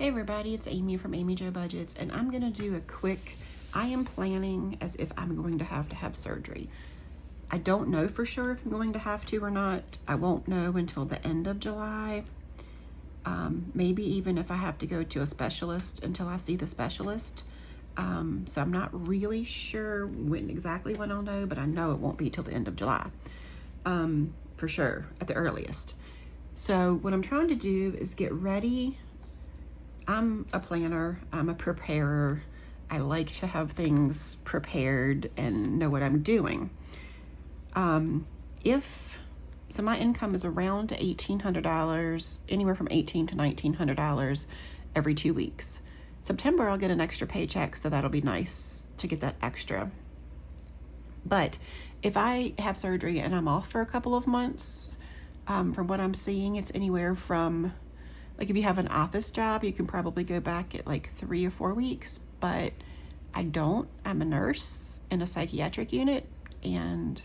Hey everybody, it's Amy from Amy Jo Budgets, and I'm going to do a quick, I am planning as if I'm going to have surgery. I don't know for sure if I'm going to have to or not. I won't know until the end of July. Maybe even if I have to go to a specialist until I see the specialist. So I'm not really sure when I'll know, but I know it won't be till the end of July. For sure, at the earliest. So what I'm trying to do is get ready. I'm a planner, I'm a preparer. I like to have things prepared and know what I'm doing. So my income is around $1,800, anywhere from $1,800 to $1,900 every 2 weeks. September, I'll get an extra paycheck, so that'll be nice to get that extra. But if I have surgery and I'm off for a couple of months, from what I'm seeing, it's anywhere from, like if you have an office job, you can probably go back at like 3 or 4 weeks, but I don't. I'm a nurse in a psychiatric unit and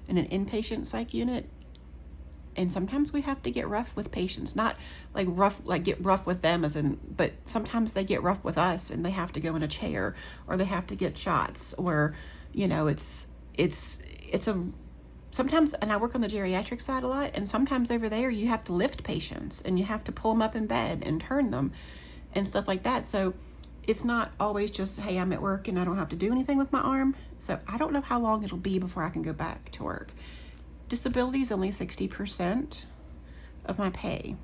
in an inpatient psych unit. And sometimes we have to get rough with patients, not like rough, like get rough with them as in, but sometimes they get rough with us and they have to go in a chair or they have to get shots or, you know, sometimes, and I work on the geriatric side a lot, and sometimes over there you have to lift patients and you have to pull them up in bed and turn them and stuff like that. So it's not always just, hey, I'm at work and I don't have to do anything with my arm. So I don't know how long it'll be before I can go back to work. Disability is only 60% of my pay.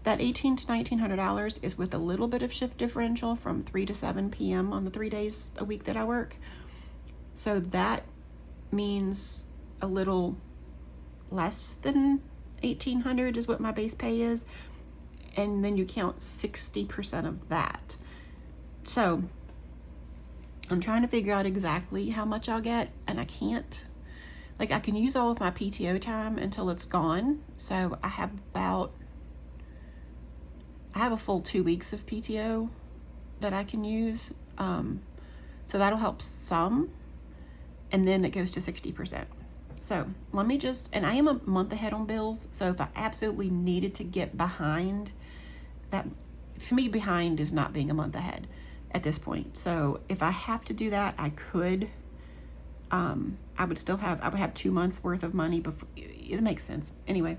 That $1,800 to $1,900 is with a little bit of shift differential from 3 to 7 p.m. on the 3 days a week that I work. So that means a little less than $1,800 is what my base pay is, and then you count 60% of that. So I'm trying to figure out exactly how much I'll get, and I can't. Like, I can use all of my PTO time until it's gone. So I have a full 2 weeks of PTO that I can use. So that'll help some, and then it goes to 60%. So let me just, and I am a month ahead on bills. So if I absolutely needed to get behind, that, to me, behind is not being a month ahead at this point. So if I have to do that, I could. I would have 2 months worth of money before. It makes sense. Anyway,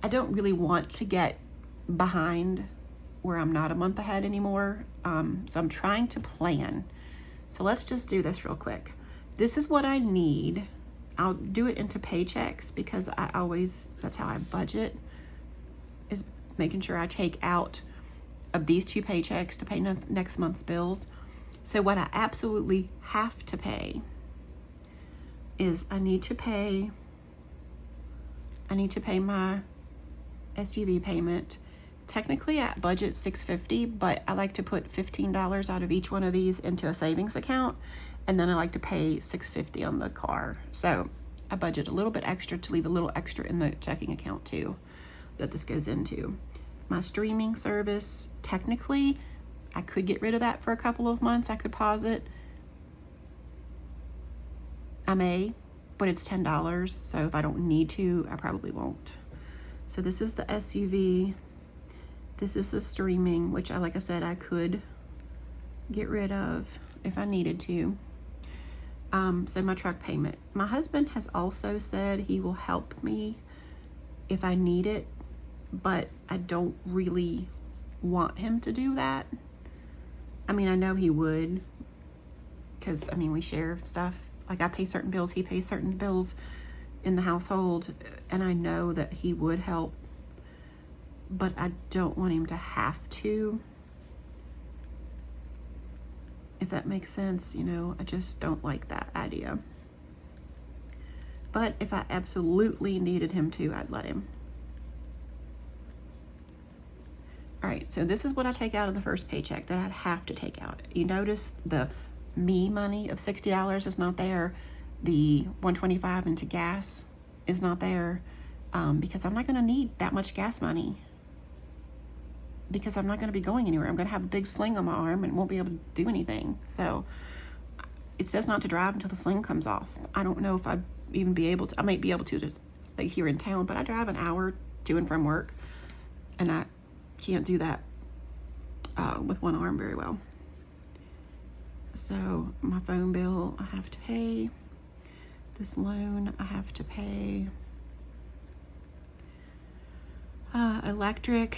I don't really want to get behind where I'm not a month ahead anymore. So I'm trying to plan. So let's just do this real quick. This is what I need. I'll do it into paychecks because that's how I budget, is making sure I take out of these 2 paychecks to pay next month's bills. So what I absolutely have to pay is I need to pay my SUV payment. Technically I budget $650, but I like to put $15 out of each one of these into a savings account, and then I like to pay $650 on the car. So I budget a little bit extra to leave a little extra in the checking account too, that this goes into. My streaming service, technically, I could get rid of that for a couple of months. I could pause it. I may, but it's $10. So if I don't need to, I probably won't. So this is the SUV. This is the streaming, which like I said, I could get rid of if I needed to. So my truck payment. My husband has also said he will help me if I need it, but I don't really want him to do that. I mean, I know he would, because I mean, we share stuff. Like, I pay certain bills, he pays certain bills in the household, and I know that he would help, but I don't want him to have to, if that makes sense. You know, I just don't like that idea. But if I absolutely needed him to, I'd let him. All right, so this is what I take out of the first paycheck that I'd have to take out. You notice the me money of $60 is not there. The $125 into gas is not there, because I'm not gonna need that much gas money, because I'm not gonna be going anywhere. I'm gonna have a big sling on my arm and won't be able to do anything. So it says not to drive until the sling comes off. I don't know if I'd even be able to. I might be able to just like here in town, but I drive an hour to and from work, and I can't do that with one arm very well. So my phone bill I have to pay. This loan I have to pay. Electric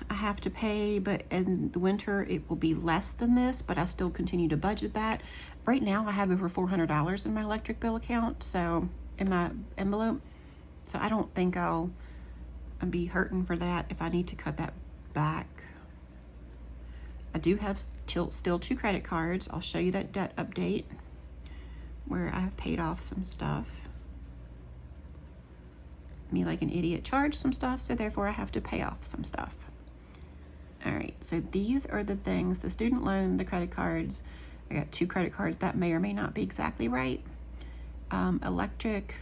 I have to pay, but as in the winter it will be less than this, but I still continue to budget that. Right now I have over $400 in my electric bill account, so in my envelope. So I don't think I'll be hurting for that if I need to cut that back. I do have still 2 credit cards. I'll show you that debt update where I have paid off some stuff. Me like an idiot charged some stuff, so therefore I have to pay off some stuff. All right, so these are the things: the student loan, the credit cards. I got 2 credit cards. That may or may not be exactly right. Electric,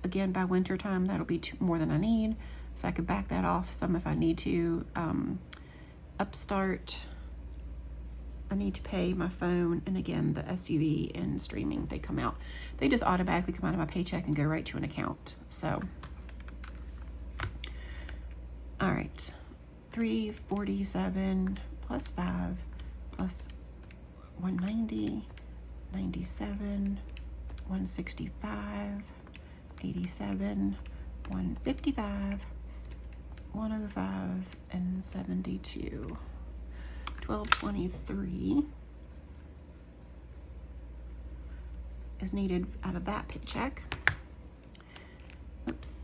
again, by winter time, that'll be more than I need, so I could back that off some if I need to. Upstart, I need to pay my phone, and again, the SUV and streaming, they come out. They just automatically come out of my paycheck and go right to an account. So, all right, 347 plus 5 plus 190, 97, 165, 87, 155, 105, and 72. 1223 is needed out of that paycheck. Oops.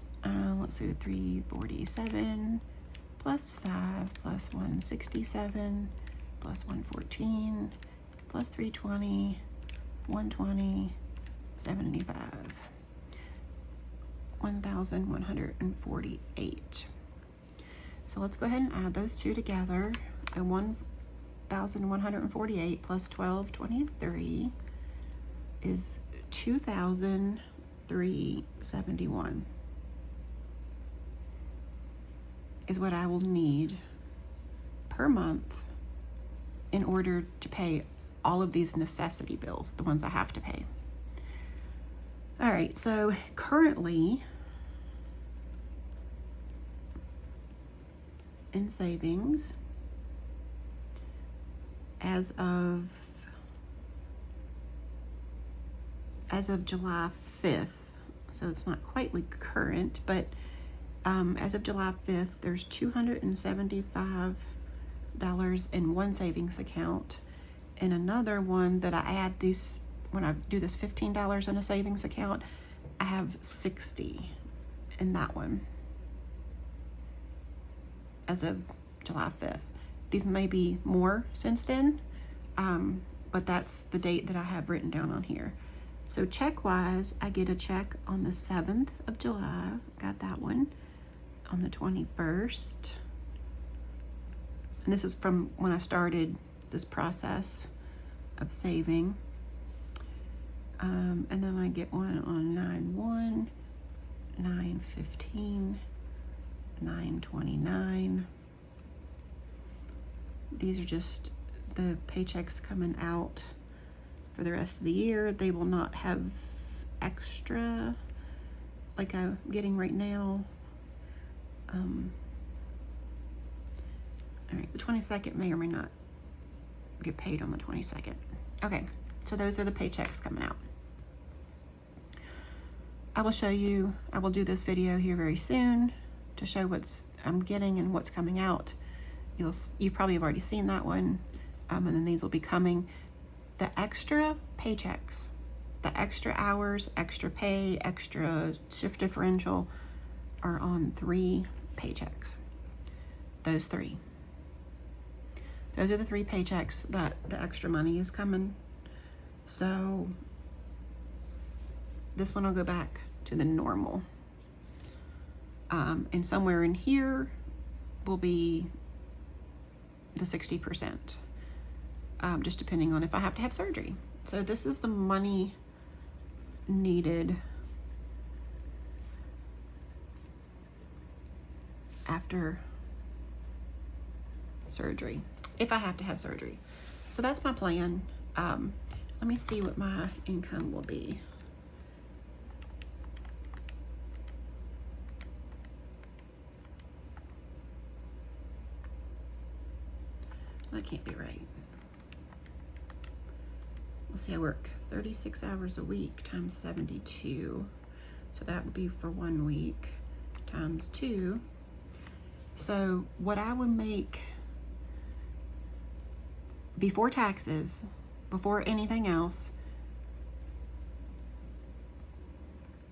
Let's do 347 plus 5 plus 167 plus 114 plus 320, 120, 75, 1,148. So let's go ahead and add those two together. And 1,148 plus 1223 is 2,371 is what I will need per month in order to pay all of these necessity bills, the ones I have to pay. All right, so currently in savings, as of July 5th, so it's not quite current, but as of July 5th, there's $275 in one savings account, and another one that I add these, when I do this $15 in a savings account, I have 60 in that one as of July 5th. These may be more since then, but that's the date that I have written down on here. So check-wise, I get a check on the 7th of July, got that one, on the 21st. And this is from when I started this process of saving. And then I get one on 9/1, 9/15, 9/29. These are just the paychecks coming out for the rest of the year. They will not have extra like I'm getting right now. All right, the 22nd may or may not get paid on the 22nd. Okay, so those are the paychecks coming out. I will show you, I will do this video here very soon to show what's I'm getting and what's coming out. You probably have already seen that one, and then these will be coming. The extra paychecks, the extra hours, extra pay, extra shift differential are on 3 paychecks. Those 3. Those are the 3 paychecks that the extra money is coming. So this one will go back to the normal. And somewhere in here will be the 60%, just depending on if I have to have surgery. So this is the money needed after surgery, if I have to have surgery. So that's my plan. Let me see what my income will be. That can't be right. Let's see, I work 36 hours a week times 72. So that would be for 1 week times 2. So what I would make before taxes, before anything else,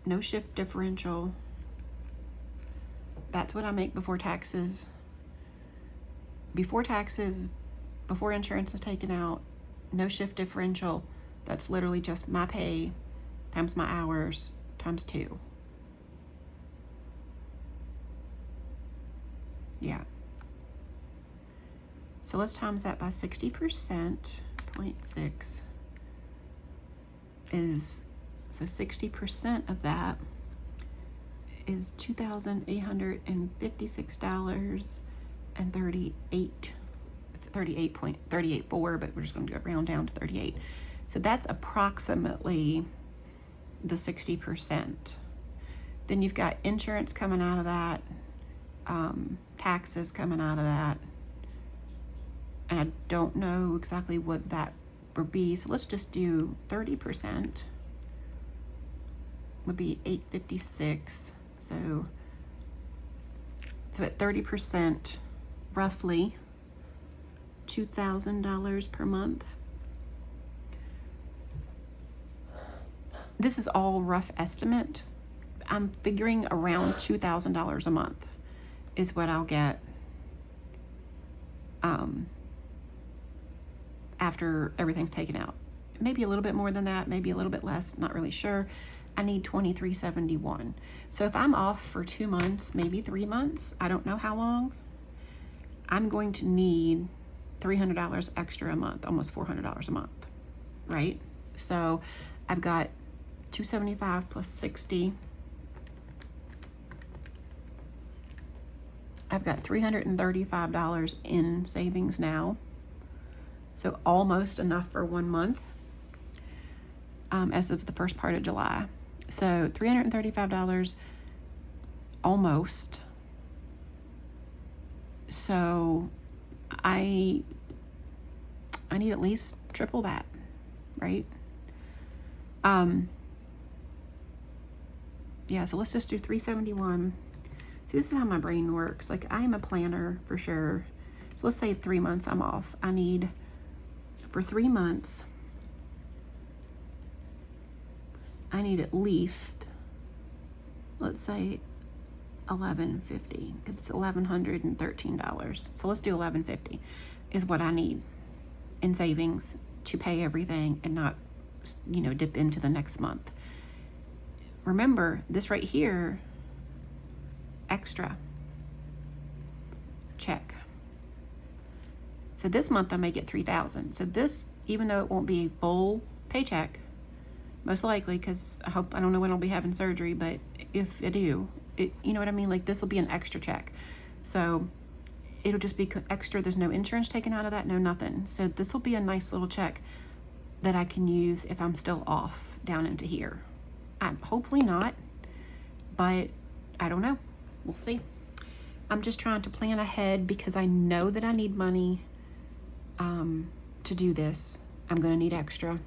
no shift differential, that's what I make before taxes. Before taxes, before insurance is taken out, no shift differential, that's literally just my pay times my hours times 2. Yeah. So let's times that by 60%, 0.6 is, so 60% of that is $2,856.38. It's 38.384, but we're just going to go round down to 38. So that's approximately the 60%. Then you've got insurance coming out of that, taxes coming out of that, and I don't know exactly what that would be. So let's just do 30%. Would be 856. So at 30%, roughly $2,000 per month. This is all rough estimate. I'm figuring around $2,000 a month is what I'll get after everything's taken out. Maybe a little bit more than that, maybe a little bit less, not really sure. I need $2,371. So if I'm off for 2 months, maybe 3 months, I don't know how long, I'm going to need $300 extra a month, almost $400 a month, right? So I've got 275 plus 60. I've got $335 in savings now. So almost enough for 1 month as of the first part of July. So $335 almost. So I need at least triple that, right? Yeah, so let's just do 371. See, this is how my brain works. Like, I am a planner for sure. So let's say 3 months I'm off. I need, for 3 months, I need at least, let's say $1,150, because it's $1,113. So let's do $1,150 is what I need in savings to pay everything and not, you know, dip into the next month. Remember, this right here, extra, check. So this month I may get $3,000. So this, even though it won't be a full paycheck, most likely, because I don't know when I'll be having surgery, but if I do, you know what I mean? Like, this will be an extra check. So it'll just be extra. There's no insurance taken out of that, no nothing. So this will be a nice little check that I can use if I'm still off down into here. Hopefully not, but I don't know. We'll see. I'm just trying to plan ahead because I know that I need money to do this. I'm going to need extra.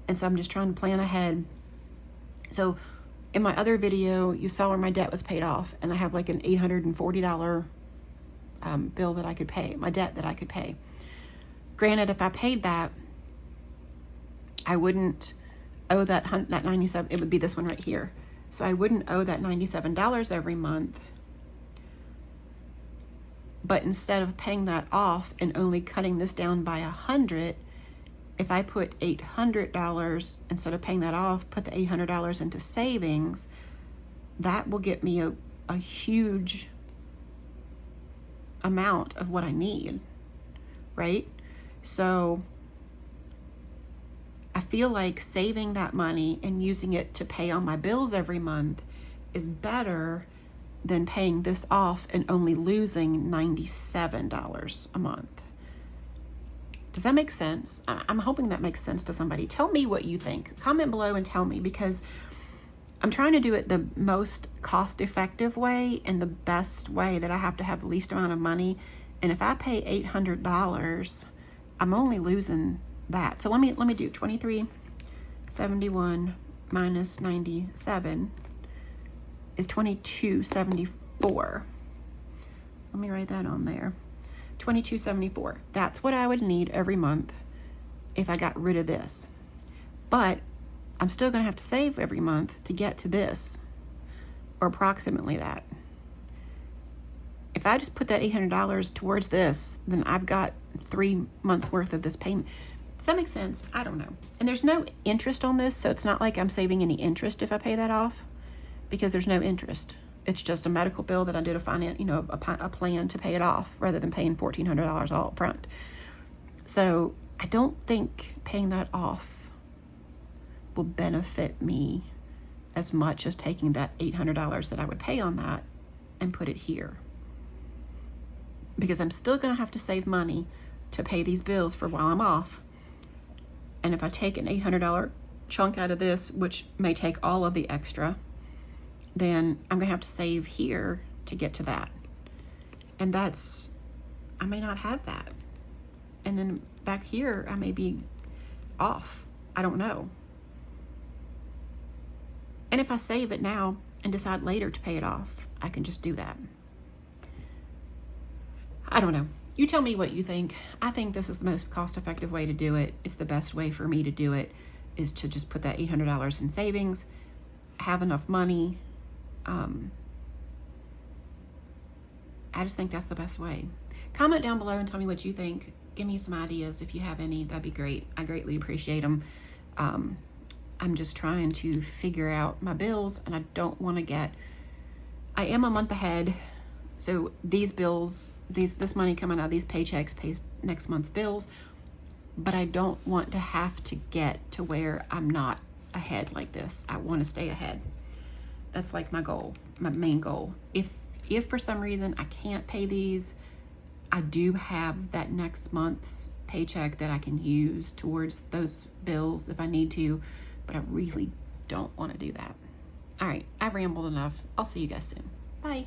And so I'm just trying to plan ahead. So in my other video, you saw where my debt was paid off, and I have like an $840 bill that I could pay, my debt that I could pay. Granted, if I paid that, I wouldn't owe that 97, it would be this one right here. So I wouldn't owe that $97 every month. But instead of paying that off and only cutting this down by $100, if I put $800, instead of paying that off, put the $800 into savings, that will get me a huge amount of what I need, right? So I feel like saving that money and using it to pay on my bills every month is better than paying this off and only losing $97 a month. Does that make sense? I'm hoping that makes sense to somebody. Tell me what you think. Comment below and tell me, because I'm trying to do it the most cost-effective way and the best way that I have to have the least amount of money And if I pay $800, I'm only losing that. So let me do 2371 minus 97 is 2274. So let me write that on there. 2274. That's what I would need every month if I got rid of this. But I'm still going to have to save every month to get to this, or approximately that. If I just put that $800 towards this, then I've got 3 months worth of this payment. Does that make sense? I don't know. And there's no interest on this, so it's not like I'm saving any interest if I pay that off, because there's no interest. It's just a medical bill that I did a plan to pay it off rather than paying $1,400 all up front. So I don't think paying that off will benefit me as much as taking that $800 that I would pay on that and put it here. Because I'm still going to have to save money to pay these bills for while I'm off. And if I take an $800 chunk out of this, which may take all of the extra, then I'm going to have to save here to get to that. And I may not have that. And then back here, I may be off. I don't know. And if I save it now and decide later to pay it off, I can just do that. I don't know. You tell me what you think. I think this is the most cost-effective way to do it. It's the best way for me to do it, is to just put that $800 in savings, have enough money. I just think that's the best way. Comment down below and tell me what you think. Give me some ideas if you have any. That'd be great. I greatly appreciate them. I'm just trying to figure out my bills, and I don't want to I am a month ahead. So these bills, this money coming out of these paychecks pays next month's bills, but I don't want to have to get to where I'm not ahead like this. I want to stay ahead. That's like my goal, my main goal. If for some reason I can't pay these, I do have that next month's paycheck that I can use towards those bills if I need to, but I really don't want to do that. All right, I've rambled enough. I'll see you guys soon. Bye.